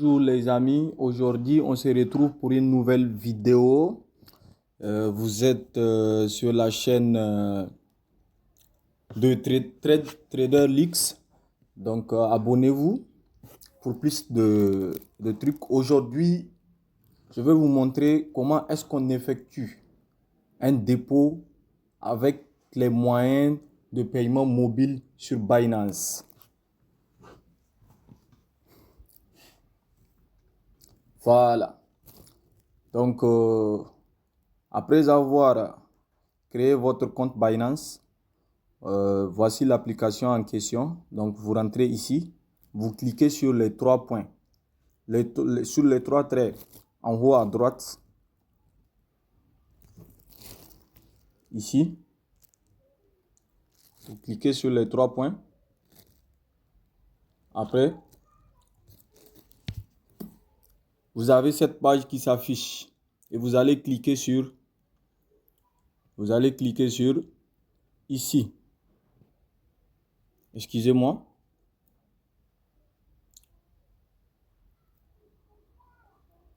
Bonjour les amis, aujourd'hui on se retrouve pour une nouvelle vidéo. Vous êtes sur la chaîne de Trader Leaks, donc abonnez-vous pour plus de trucs. Aujourd'hui, je vais vous montrer comment est-ce qu'on effectue un dépôt avec les moyens de paiement mobile sur Binance. Voilà. Donc, après avoir créé votre compte Binance, voici l'application en question. Donc, vous rentrez ici, vous cliquez sur les trois points, sur les trois traits en haut à droite, ici. Vous cliquez sur les trois points. Après, vous avez cette page qui s'affiche et vous allez cliquer sur ici. Excusez-moi.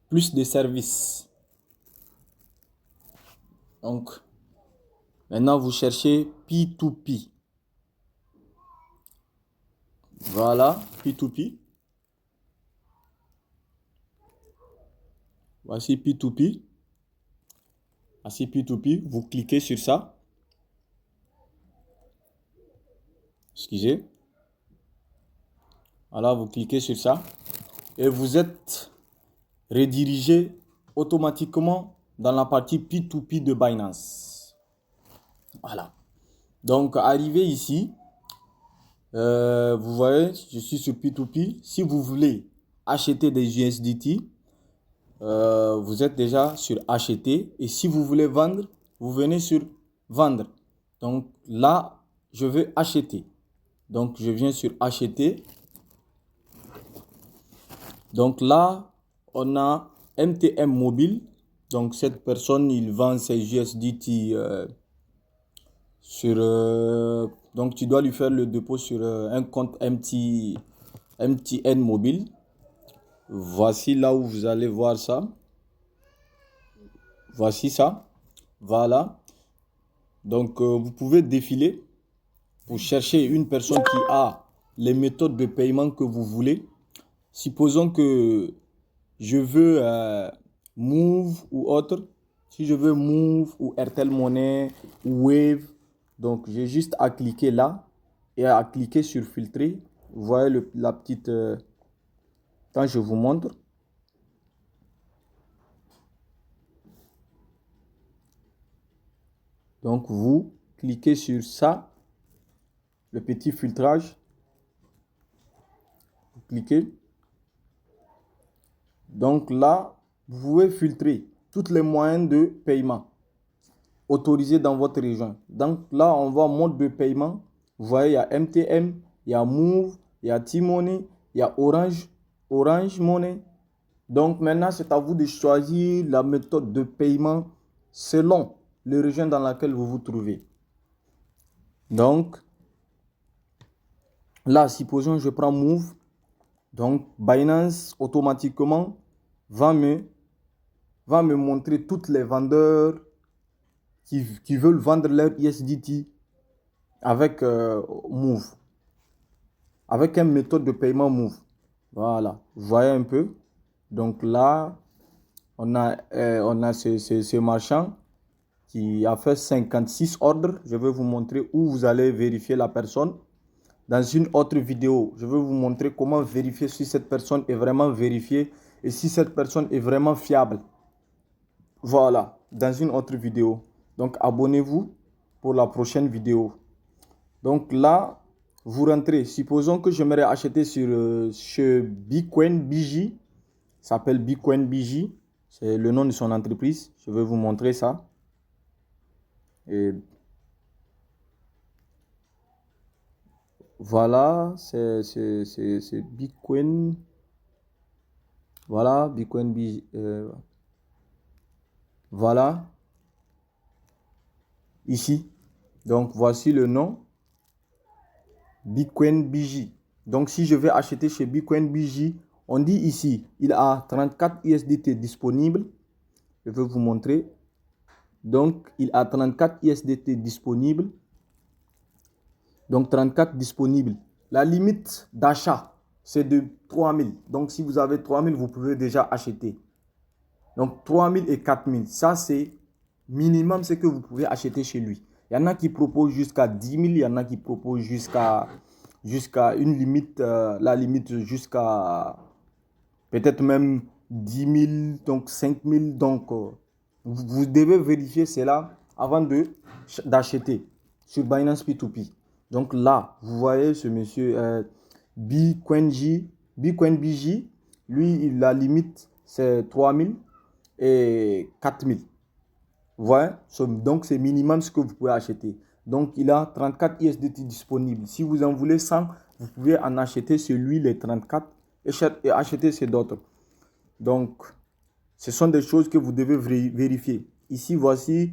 Plus de services. Donc, maintenant vous cherchez P2P. Voilà, P2P. Voici P2P. Voici P2P. Vous cliquez sur ça. Excusez. Voilà, vous cliquez sur ça. Et vous êtes redirigé automatiquement dans la partie P2P de Binance. Voilà. Donc, arrivé ici, vous voyez, je suis sur P2P. Si vous voulez acheter des USDT, vous êtes déjà sur acheter. Et si vous voulez vendre, vous venez sur vendre. Donc là, je veux acheter. Donc je viens sur acheter. Donc là, on a MTM Mobile. Donc cette personne, il vend ses USDT sur... donc tu dois lui faire le dépôt sur un compte MTN Mobile. Voici là où vous allez voir ça. Voici ça. Voilà. Donc, vous pouvez défiler pour chercher une personne qui a les méthodes de paiement que vous voulez. Supposons que je veux Move ou autre. Si je veux Move ou Airtel Money ou Wave, donc j'ai juste à cliquer là et à cliquer sur filtrer. Vous voyez la petite... quand je vous montre. Donc, vous cliquez sur ça, le petit filtrage. Vous cliquez. Donc là, vous pouvez filtrer tous les moyens de paiement autorisés dans votre région. Donc là, on voit mode de paiement. Vous voyez, il y a MTM, il y a Move, il y a T-Money, il y a Orange Money. Donc maintenant, c'est à vous de choisir la méthode de paiement selon les régions dans laquelle vous vous trouvez. Donc, là, supposons que je prends Move. Donc, Binance, automatiquement, va me montrer tous les vendeurs qui veulent vendre leur USDT avec Move. Avec une méthode de paiement Move. Voilà, vous voyez un peu. Donc là, on a ce marchand qui a fait 56 ordres. Je vais vous montrer où vous allez vérifier la personne. Dans une autre vidéo, je vais vous montrer comment vérifier si cette personne est vraiment vérifiée et si cette personne est vraiment fiable. Voilà, dans une autre vidéo. Donc, abonnez-vous pour la prochaine vidéo. Donc là, vous rentrez. Supposons que j'aimerais acheter chez Bitcoin BJ. Ça s'appelle Bitcoin BJ. C'est le nom de son entreprise. Je vais vous montrer ça. Et voilà, c'est Bitcoin. Voilà, Bitcoin BJ. Voilà. Ici. Donc, voici le nom. Bitcoin BJ. Donc, si je vais acheter chez Bitcoin BJ, On dit ici, il a 34 USDT disponibles. Je vais vous montrer. Donc, il a 34 USDT disponibles. Donc, 34 disponibles. La limite d'achat, c'est de 3000. Donc, si vous avez 3000, vous pouvez déjà acheter. Donc, 3000 et 4000. Ça, c'est minimum ce que vous pouvez acheter chez lui. Il y en a qui proposent jusqu'à 10 000. Il y en a qui proposent jusqu'à une limite, la limite jusqu'à peut-être même 10 000, donc 5 000. Donc, vous devez vérifier cela avant d'acheter sur Binance P2P. Donc là, vous voyez ce monsieur BQuenBJ. Lui, la limite, c'est 3 000 et 4 000. Vous voyez? Donc, c'est minimum ce que vous pouvez acheter. Donc, il a 34 USDT disponibles. Si vous en voulez 100, vous pouvez en acheter celui, les 34, et acheter ces d'autres. Donc, ce sont des choses que vous devez vérifier. Ici, voici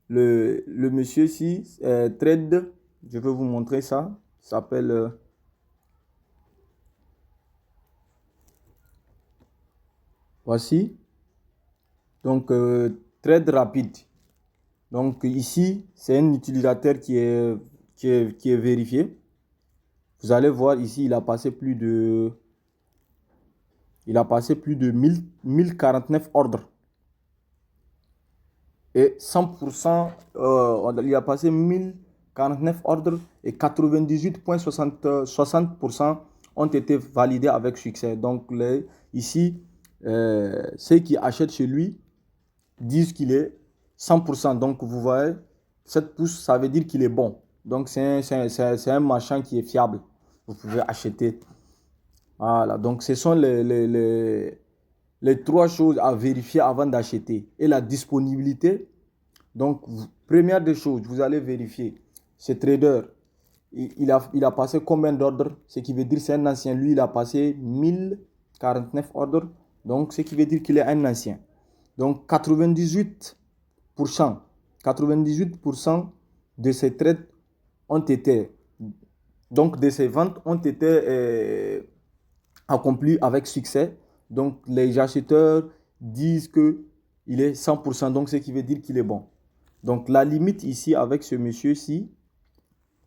le monsieur ici, Trade. Je vais vous montrer ça. Ça s'appelle... voici. Donc, Trade rapide. Donc, ici, c'est un utilisateur qui est vérifié. Vous allez voir ici, il a passé plus de 1049 ordres. Et 100%, il a passé 1049 ordres et 98,60% ont été validés avec succès. Donc, ici, ceux qui achètent chez lui disent qu'il est 100%. Donc, vous voyez, 7 pouces, ça veut dire qu'il est bon. Donc, c'est un machin qui est fiable. Vous pouvez acheter. Voilà, donc ce sont les trois choses à vérifier avant d'acheter. Et la disponibilité. Donc, première des choses, vous allez vérifier. Ce trader, il a passé combien d'ordres? Ce qui veut dire c'est un ancien. Lui, il a passé 1049 ordres. Donc, ce qui veut dire qu'il est un ancien. Donc, 98% de ces trades ont été, donc de ces ventes ont été accompli avec succès. Donc, les acheteurs disent qu'il est 100%, donc ce qui veut dire qu'il est bon. Donc, la limite ici avec ce monsieur-ci,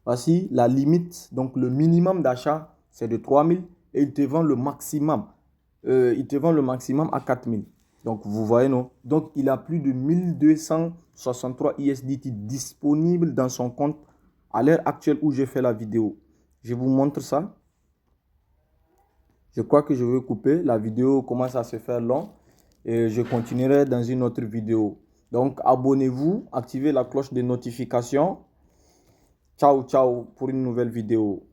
voici la limite. Donc, le minimum d'achat, c'est de 3 000 et il te vend le maximum. À 4 000. Donc, vous voyez, non? Donc, il a plus de 1263 USDT disponibles dans son compte à l'heure actuelle où j'ai fait la vidéo. Je vous montre ça. Je crois que je vais couper. La vidéo commence à se faire long et je continuerai dans une autre vidéo. Donc, abonnez-vous, activez la cloche de notification. Ciao, ciao pour une nouvelle vidéo.